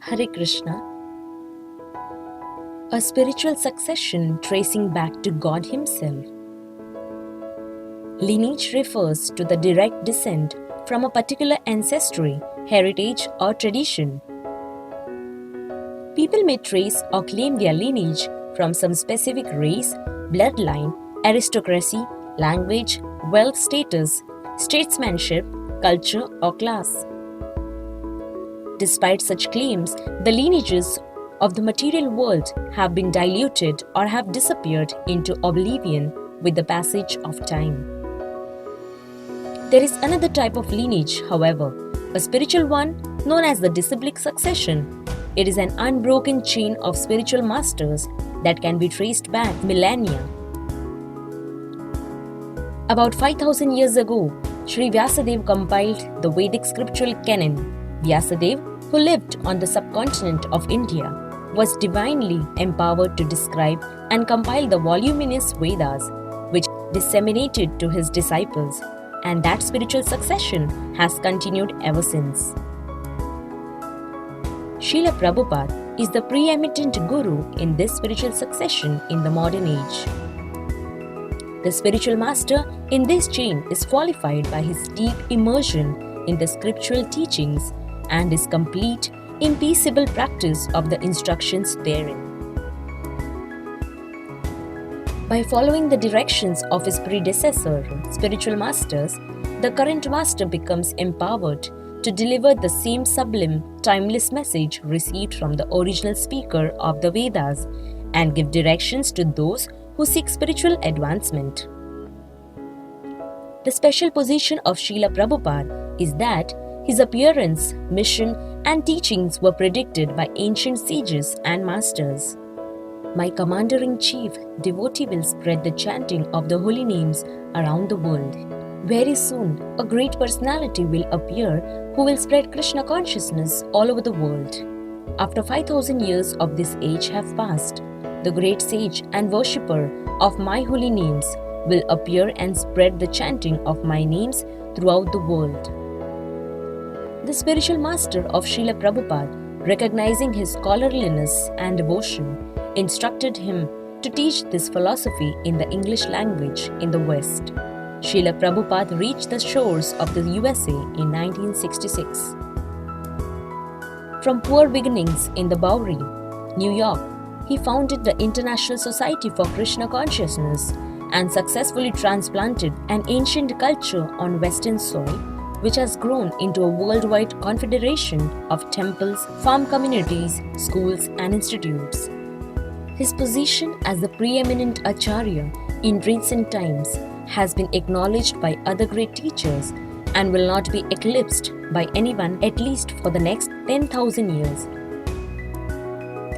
Hare Krishna. A spiritual succession tracing back to God Himself. Lineage refers to the direct descent from a particular ancestry, heritage, or tradition. People may trace or claim their lineage from some specific race, bloodline, aristocracy, language, wealth status, statesmanship, culture, or class. Despite such claims, the lineages of the material world have been diluted or have disappeared into oblivion with the passage of time. There is another type of lineage, however, a spiritual one known as the disciplic succession. It is an unbroken chain of spiritual masters that can be traced back millennia. About 5000 years ago, Sri Vyasadeva compiled the Vedic scriptural canon. Vyasadeva, who lived on the subcontinent of India, was divinely empowered to describe and compile the voluminous Vedas, which disseminated to his disciples, and that spiritual succession has continued ever since. Srila Prabhupada is the preeminent guru in this spiritual succession in the modern age. The spiritual master in this chain is qualified by his deep immersion in the scriptural teachings and his complete, impeccable practice of the instructions therein. By following the directions of his predecessor spiritual masters, the current master becomes empowered to deliver the same sublime, timeless message received from the original speaker of the Vedas and give directions to those who seek spiritual advancement. The special position of Srila Prabhupada is that his appearance, mission, and teachings were predicted by ancient sages and masters. My Commander-in-Chief devotee will spread the chanting of the holy names around the world. Very soon, a great personality will appear who will spread Krishna consciousness all over the world. After 5000 years of this age have passed, the great sage and worshipper of my holy names will appear and spread the chanting of my names throughout the world. The spiritual master of Srila Prabhupada, recognizing his scholarliness and devotion, instructed him to teach this philosophy in the English language in the West. Srila Prabhupada reached the shores of the USA in 1966. From poor beginnings in the Bowery, New York, he founded the International Society for Krishna Consciousness and successfully transplanted an ancient culture on Western soil, which has grown into a worldwide confederation of temples, farm communities, schools, and institutes. His position as the preeminent Acharya in recent times has been acknowledged by other great teachers and will not be eclipsed by anyone at least for the next 10,000 years.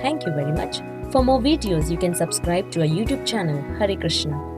Thank you very much. For more videos, you can subscribe to our YouTube channel, Hare Krishna.